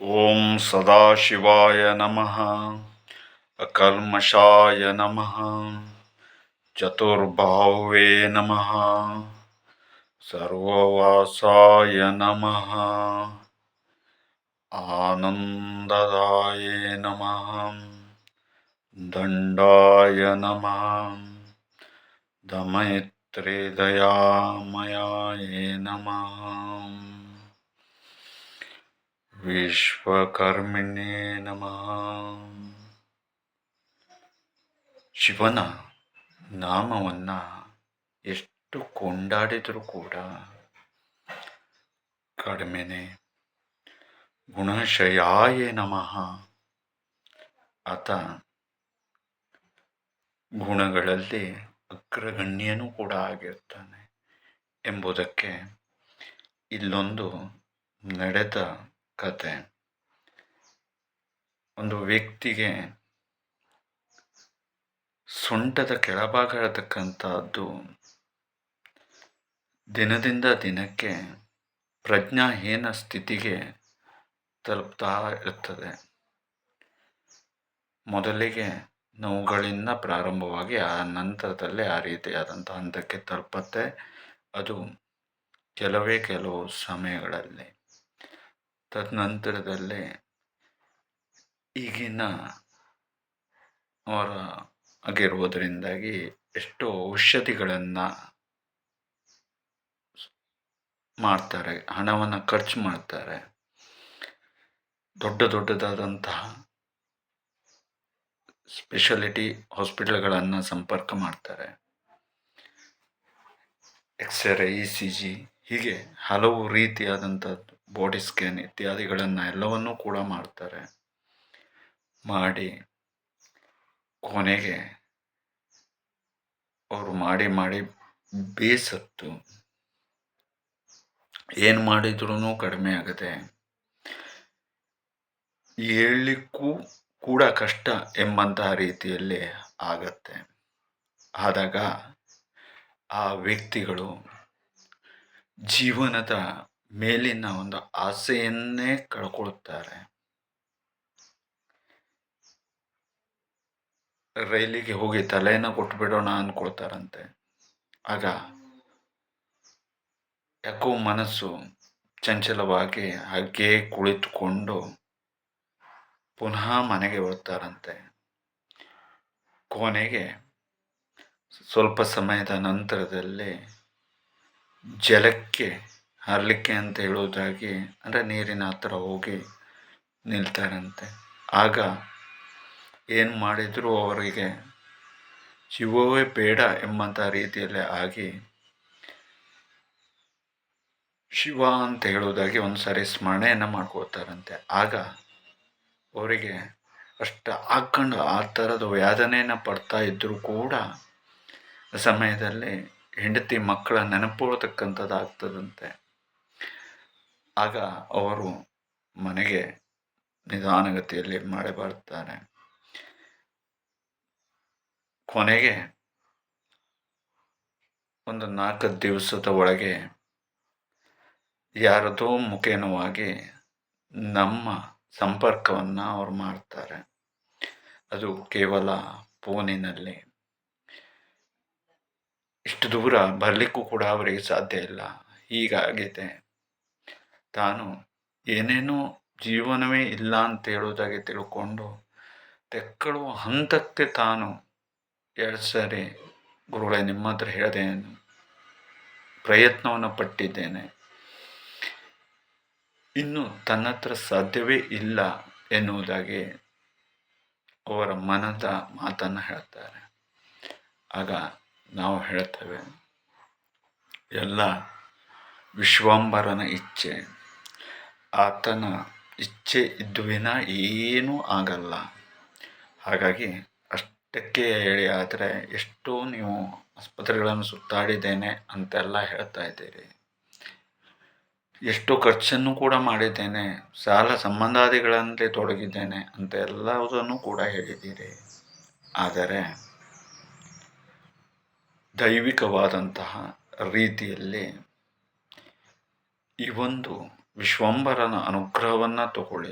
ಓಂ ಸದಾಶಿವಾಯ ನಮಃ. ಅಕಲ್ಮಷಾಯ ನಮಃ. ಚತುರ್ಬಾಹುವೇ ನಮಃ. ಸರ್ವವಾಸಾಯ ನಮಃ. ಆನಂದದಾಯೇ ನಮಃ. ದಂಡಾಯ ನಮಃ. ದಮಯತ್ರಿ ದಯಾಮಯಾಯೇ ನಮಃ. ವಿಶ್ವಕರ್ಮಿಣೇ ನಮಃ. ಶಿವನ ನಾಮವನ್ನು ಎಷ್ಟು ಕೊಂಡಾಡಿದರೂ ಕೂಡ ಕಡಿಮೆನೆ. ಗುಣಶಯಾಯ ನಮಃ. ಆತ ಗುಣಗಳಲ್ಲಿ ಅಗ್ರಗಣ್ಯನೂ ಕೂಡ ಆಗಿರ್ತಾನೆ ಎಂಬುದಕ್ಕೆ ಇಲ್ಲೊಂದು ನಡೆದ ಕತೆ. ಒಂದು ವ್ಯಕ್ತಿಗೆ ಸೊಂಟದ ಕೆಳಭಾಗ ಇರತಕ್ಕಂಥದ್ದು ದಿನದಿಂದ ದಿನಕ್ಕೆ ಪ್ರಜ್ಞಾಹೀನ ಸ್ಥಿತಿಗೆ ತಲುಪ್ತಾ ಇರ್ತದೆ. ಮೊದಲಿಗೆ ನೋವುಗಳಿಂದ ಪ್ರಾರಂಭವಾಗಿ ಆ ನಂತರದಲ್ಲಿ ಆ ರೀತಿಯಾದಂಥ ಹಂತಕ್ಕೆ ತಲುಪತ್ತೆ. ಅದು ಕೆಲವು ಸಮಯಗಳಲ್ಲಿ. ತದನಂತರದಲ್ಲಿ ಈಗಿನ ಅವರ ಆಗಿರುವುದರಿಂದಾಗಿ ಎಷ್ಟೋ ಔಷಧಿಗಳನ್ನು ಮಾಡ್ತಾರೆ, ಹಣವನ್ನು ಖರ್ಚು ಮಾಡ್ತಾರೆ. ದೊಡ್ಡದಾದಂತಹ ಸ್ಪೆಷಾಲಿಟಿ ಹಾಸ್ಪಿಟಲ್ಗಳನ್ನು ಸಂಪರ್ಕ ಮಾಡ್ತಾರೆ. ಎಕ್ಸ್ರೇ, ECG ಹೀಗೆ ಹಲವು ರೀತಿಯಾದಂಥದ್ದು, ಬಾಡಿ ಸ್ಕ್ಯಾನ್ ಇತ್ಯಾದಿಗಳನ್ನು ಎಲ್ಲವನ್ನೂ ಕೂಡ ಮಾಡ್ತಾರೆ. ಮಾಡಿ ಕೊನೆಗೆ ಅವರು ಮಾಡಿ ಬೇಸತ್ತು ಏನು ಮಾಡಿದ್ರೂ ಕಡಿಮೆ ಆಗದೆ, ಹೇಳಲಿಕ್ಕೂ ಕೂಡ ಕಷ್ಟ ಎಂಬಂತಹ ರೀತಿಯಲ್ಲಿ ಆಗತ್ತೆ. ಆದಾಗ ಆ ವ್ಯಕ್ತಿಗಳು ಜೀವನದ ಮೇಲಿನ ಒಂದು ಆಸೆಯನ್ನೇ ಕಳ್ಕೊಳ್ತಾರೆ. ರೈಲಿಗೆ ಹೋಗಿ ತಲೆಯನ್ನು ಕೊಟ್ಬಿಡೋಣ ಅಂದ್ಕೊಳ್ತಾರಂತೆ. ಆಗ ಯಾಕೋ ಮನಸ್ಸು ಚಂಚಲವಾಗಿ ಹಾಗೇ ಕುಳಿತುಕೊಂಡು ಪುನಃ ಮನೆಗೆ ಬರ್ತಾರಂತೆ. ಕೊನೆಗೆ ಸ್ವಲ್ಪ ಸಮಯದ ನಂತರದಲ್ಲಿ ಜಲಕ್ಕೆ ಹರಲಿಕ್ಕೆ ಅಂತ ಹೇಳೋದಾಗಿ, ಅಂದರೆ ನೀರಿನ ಹತ್ರ ಹೋಗಿ ನಿಲ್ತಾರಂತೆ. ಆಗ ಏನು ಮಾಡಿದರೂ ಅವರಿಗೆ ಜೀವವೇ ಬೇಡ ಎಂಬಂಥ ರೀತಿಯಲ್ಲಿ ಆಗಿ ಶಿವ ಅಂತ ಹೇಳೋದಾಗಿ ಒಂದು ಸಾರಿ ಸ್ಮರಣೆಯನ್ನು ಮಾಡ್ಕೊಳ್ತಾರಂತೆ. ಆಗ ಅವರಿಗೆ ಅಷ್ಟು ಹಾಕ್ಕೊಂಡು ಆ ಥರದ ವ್ಯಾಧನೆಯನ್ನು ಪಡ್ತಾ ಇದ್ದರೂ ಕೂಡ ಸಮಯದಲ್ಲಿ ಹೆಂಡತಿ ಮಕ್ಕಳ ನೆನಪುಳ್ತಕ್ಕಂಥದ್ದು ಆಗ್ತದಂತೆ. ಆಗ ಅವರು ಮನೆಗೆ ನಿಧಾನಗತಿಯಲ್ಲಿ ಮಳೆ ಬರ್ತಾರೆ. ಕೊನೆಗೆ ಒಂದು 4 ದಿವಸದ ಒಳಗೆ ಯಾರದೋ ಮುಖೇನವಾಗಿ ನಮ್ಮ ಸಂಪರ್ಕವನ್ನು ಅವ್ರು ಮಾಡ್ತಾರೆ. ಅದು ಕೇವಲ ಫೋನಿನಲ್ಲಿ. ಇಷ್ಟು ದೂರ ಬರಲಿಕ್ಕೂ ಕೂಡ ಅವರಿಗೆ ಸಾಧ್ಯ ಇಲ್ಲ. ಹೀಗಾಗಿದೆ. ತಾನು ಏನೇನೋ ಜೀವನವೇ ಇಲ್ಲ ಅಂತ ಹೇಳೋದಾಗಿ ತಿಳ್ಕೊಂಡು ತೆಕ್ಕಳುವ ಹಂತಕ್ಕೆ ತಾನು 2 ಸಾರಿ ಗುರುಗಳೇ ನಿಮ್ಮ ಹತ್ರ ಹೇಳಿದೆ, ಪ್ರಯತ್ನವನ್ನು ಪಟ್ಟಿದ್ದೇನೆ, ಇನ್ನು ತನ್ನ ಹತ್ರ ಸಾಧ್ಯವೇ ಇಲ್ಲ ಎನ್ನುವುದಾಗಿ ಅವರ ಮನದ ಮಾತನ್ನು ಹೇಳ್ತಾರೆ. ಆಗ ನಾವು ಹೇಳ್ತೇವೆ, ಎಲ್ಲ ವಿಶ್ವಂಬರನ ಇಚ್ಛೆ. ಆತನ ಇಚ್ಛೆ ಇದ್ದು ವಿನ ಏನೂ ಆಗಲ್ಲ. ಹಾಗಾಗಿ ಅಷ್ಟಕ್ಕೆ ಹೇಳಿ, ಆದರೆ ಎಷ್ಟೋ ನೀವು ಆಸ್ಪತ್ರೆಗಳನ್ನು ಸುತ್ತಾಡಿದ್ದೇನೆ ಅಂತೆಲ್ಲ ಹೇಳ್ತಾ ಇದ್ದೀರಿ, ಎಷ್ಟೋ ಖರ್ಚನ್ನು ಕೂಡ ಮಾಡಿದ್ದೇನೆ, ಸಾಲ ಸಂಬಂಧಾದಿಗಳಂತೆ ತೊಡಗಿದ್ದೇನೆ ಅಂತ ಎಲ್ಲದನ್ನು ಕೂಡ ಹೇಳಿದ್ದೀರಿ. ಆದರೆ ದೈವಿಕವಾದಂತಹ ರೀತಿಯಲ್ಲಿ ಈ ಒಂದು ವಿಶ್ವಂಬರನ ಅನುಗ್ರಹವನ್ನು ತಗೊಳ್ಳಿ.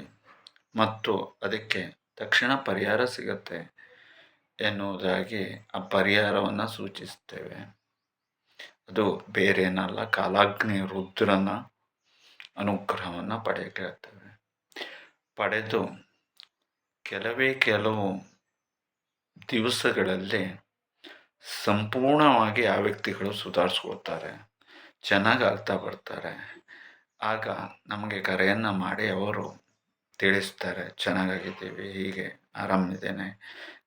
ಮತ್ತು ಅದಕ್ಕೆ ತಕ್ಷಣ ಪರಿಹಾರ ಸಿಗತ್ತೆ ಎನ್ನುವುದಾಗಿ ಆ ಪರಿಹಾರವನ್ನು ಸೂಚಿಸ್ತೇವೆ. ಅದು ಬೇರೇನಲ್ಲ, ಕಾಲಾಗ್ನಿ ರುದ್ರನ ಅನುಗ್ರಹವನ್ನು ಪಡೆಯುತ್ತೇವೆ. ಪಡೆದು ಕೆಲವು ದಿವಸಗಳಲ್ಲಿ ಸಂಪೂರ್ಣವಾಗಿ ಆ ವ್ಯಕ್ತಿಗಳು ಸುಧಾರಿಸ್ಕೊಳ್ತಾರೆ, ಚೆನ್ನಾಗಾಗ್ತಾ ಬರ್ತಾರೆ. ಆಗ ನಮಗೆ ಕರೆಯನ್ನು ಮಾಡಿ ಅವರು ತಿಳಿಸ್ತಾರೆ, ಚೆನ್ನಾಗಾಗಿದ್ದೀವಿ, ಹೀಗೆ ಆರಾಮಿದ್ದೇನೆ,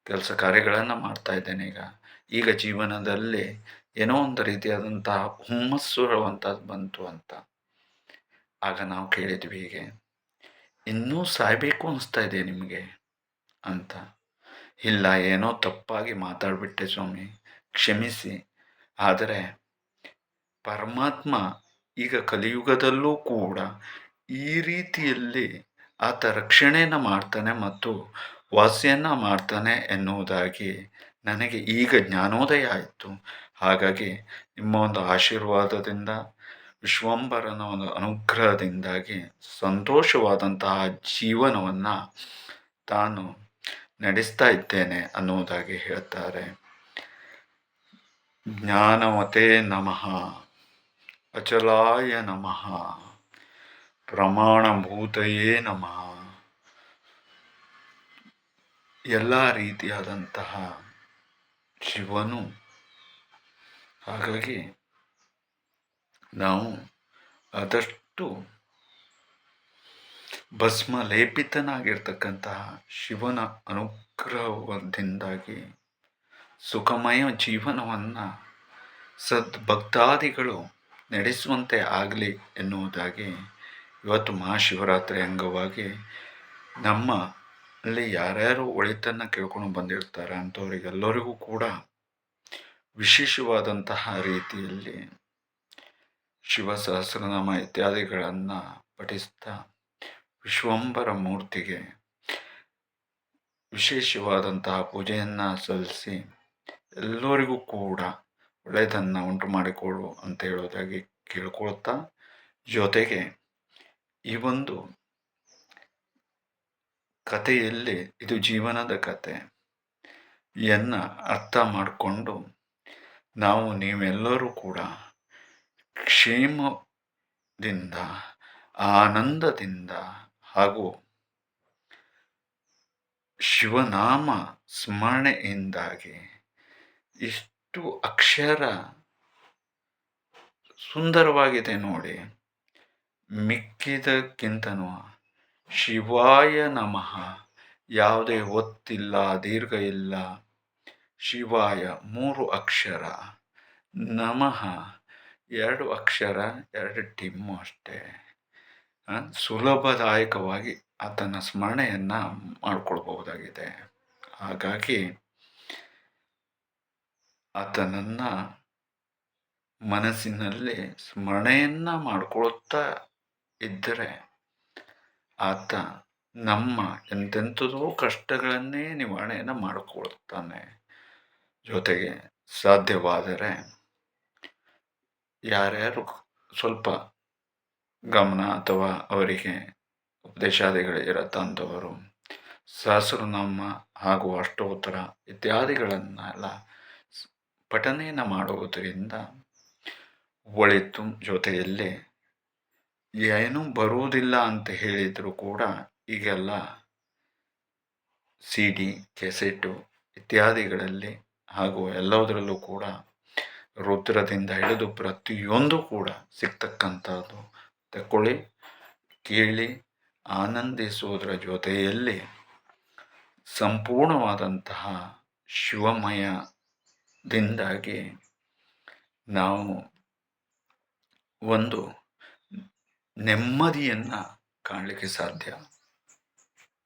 ಕೆಲಸ ಕಾರ್ಯಗಳನ್ನು ಮಾಡ್ತಾ ಇದ್ದೇನೆ, ಈಗ ಜೀವನದಲ್ಲಿ ಏನೋ ಒಂದು ರೀತಿಯಾದಂತಹ ಹುಮ್ಮಸ್ಸು ಹೇಳುವಂಥದ್ದು ಬಂತು ಅಂತ. ಆಗ ನಾವು ಕೇಳಿದ್ವಿ, ಹೀಗೆ ಇನ್ನೂ ಸಾಯಬೇಕು ಅನಿಸ್ತಾ ಇದೆ ನಿಮಗೆ ಅಂತ. ಇಲ್ಲ, ಏನೋ ತಪ್ಪಾಗಿ ಮಾತಾಡಿಬಿಟ್ಟೆ ಸ್ವಾಮಿ, ಕ್ಷಮಿಸಿ. ಆದರೆ ಪರಮಾತ್ಮ ಈಗ ಕಲಿಯುಗದಲ್ಲೂ ಕೂಡ ಈ ರೀತಿಯಲ್ಲಿ ಆತ ರಕ್ಷಣೆಯನ್ನು ಮಾಡ್ತಾನೆ ಮತ್ತು ವಾಸಿಯನ್ನು ಮಾಡ್ತಾನೆ ಎನ್ನುವುದಾಗಿ ನನಗೆ ಈಗ ಜ್ಞಾನೋದಯ ಆಯಿತು. ಹಾಗಾಗಿ ನಿಮ್ಮ ಒಂದು ಆಶೀರ್ವಾದದಿಂದ, ವಿಶ್ವಂಬರನ ಒಂದು ಅನುಗ್ರಹದಿಂದಾಗಿ ಸಂತೋಷವಾದಂತಹ ಜೀವನವನ್ನು ತಾನು ನಡೆಸ್ತಾ ಇದ್ದೇನೆ ಅನ್ನುವುದಾಗಿ ಹೇಳ್ತಾರೆ. ಜ್ಞಾನವತೆ ನಮಃ, ಅಚಲಾಯ ನಮಃ, ಪ್ರಮಾಣಭೂತಯೇ ನಮಃ. ಎಲ್ಲ ರೀತಿಯಾದಂತಹ ಶಿವನು. ಹಾಗಾಗಿ ನಾವು ಆದಷ್ಟು ಭಸ್ಮ ಲೇಪಿತನಾಗಿರ್ತಕ್ಕಂತಹ ಶಿವನ ಅನುಗ್ರಹದಿಂದಾಗಿ ಸುಖಮಯ ಜೀವನವನ್ನು ಸದ್ಭಕ್ತಾದಿಗಳು ನಡೆಸುವಂತೆ ಆಗಲಿ ಎನ್ನುವುದಾಗಿ ಇವತ್ತು ಮಹಾಶಿವರಾತ್ರಿ ಅಂಗವಾಗಿ ನಮ್ಮಲ್ಲಿ ಯಾರ್ಯಾರು ಒಳಿತನ್ನು ಕೇಳ್ಕೊಂಡು ಬಂದಿರ್ತಾರೆ ಅಂಥವರಿಗೆಲ್ಲರಿಗೂ ಕೂಡ ವಿಶೇಷವಾದಂತಹ ರೀತಿಯಲ್ಲಿ ಶಿವ ಸಹಸ್ರನಾಮ ಇತ್ಯಾದಿಗಳನ್ನು ಪಠಿಸ್ತಾ ವಿಶ್ವಂಬರ ಮೂರ್ತಿಗೆ ವಿಶೇಷವಾದಂತಹ ಪೂಜೆಯನ್ನು ಸಲ್ಲಿಸಿ ಎಲ್ಲರಿಗೂ ಕೂಡ ಒಳ್ಳೆಯದನ್ನು ಉಂಟು ಮಾಡಿಕೊಡು ಅಂತ ಹೇಳೋದಾಗಿ ಕೇಳ್ಕೊಳ್ತಾ, ಜೊತೆಗೆ ಈ ಒಂದು ಕಥೆಯಲ್ಲಿ ಇದು ಜೀವನದ ಕಥೆಯನ್ನು ಅರ್ಥ ಮಾಡಿಕೊಂಡು ನಾವು ನೀವೆಲ್ಲರೂ ಕೂಡ ಕ್ಷೇಮದಿಂದ, ಆನಂದದಿಂದ ಹಾಗೂ ಶಿವನಾಮ ಸ್ಮರಣೆಯಿಂದಾಗಿ ಇಷ್ಟು ಅಕ್ಷರ ಸುಂದರವಾಗಿದೆ ನೋಡಿ. ಮಿಕ್ಕಿದಕ್ಕಿಂತನೂ ಶಿವಾಯ ನಮಃ, ಯಾವುದೇ ಒತ್ತಿಲ್ಲ, ದೀರ್ಘ ಇಲ್ಲ. ಶಿವಾಯ 3 ಅಕ್ಷರ, ನಮಃ 2 ಅಕ್ಷರ, 2 ಟಿಮ್ಮು ಅಷ್ಟೇ. ಸುಲಭದಾಯಕವಾಗಿ ಆತನ ಸ್ಮರಣೆಯನ್ನು ಮಾಡಿಕೊಳ್ಬಹುದಾಗಿದೆ. ಹಾಗಾಗಿ ಆತನನ್ನು ಮನಸ್ಸಿನಲ್ಲಿ ಸ್ಮರಣೆಯನ್ನು ಮಾಡಿಕೊಳ್ತಾ ಇದ್ದರೆ ಆತ ನಮ್ಮ ಎಂತೆಂಥದೋ ಕಷ್ಟಗಳನ್ನೇ ನಿವಾರಣೆಯನ್ನು ಮಾಡಿಕೊಳ್ತಾನೆ. ಜೊತೆಗೆ ಸಾಧ್ಯವಾದರೆ ಯಾರ್ಯಾರು ಸ್ವಲ್ಪ ಗಮನ ಅಥವಾ ಅವರಿಗೆ ಉಪದೇಶಾದಿಗಳಿರತ್ತಂಥವರು ಸಹಸ್ರನಾಮ ಹಾಗೂ ಅಷ್ಟೋತ್ತರ ಇತ್ಯಾದಿಗಳನ್ನೆಲ್ಲ ಪಠನೆಯನ್ನು ಮಾಡುವುದರಿಂದ ಒಳಿತು. ಜೊತೆಯಲ್ಲಿ ಏನೂ ಬರುವುದಿಲ್ಲ ಅಂತ ಹೇಳಿದರೂ ಕೂಡ ಈಗೆಲ್ಲ CD, ಕೆಸೆಟು ಇತ್ಯಾದಿಗಳಲ್ಲಿ ಹಾಗೂ ಎಲ್ಲದರಲ್ಲೂ ಕೂಡ ರುದ್ರದಿಂದ ಹಿಡಿದು ಪ್ರತಿಯೊಂದು ಕೂಡ ಸಿಗ್ತಕ್ಕಂಥದ್ದು. ತಗೊಳ್ಳಿ, ಕೇಳಿ, ಆನಂದಿಸುವುದರ ಜೊತೆಯಲ್ಲಿ ಸಂಪೂರ್ಣವಾದಂತಹ ಶಿವಮಯದಿಂದಾಗಿ ನಾವು ಒಂದು ನೆಮ್ಮದಿಯನ್ನು ಕಾಣಲಿಕ್ಕೆ ಸಾಧ್ಯ.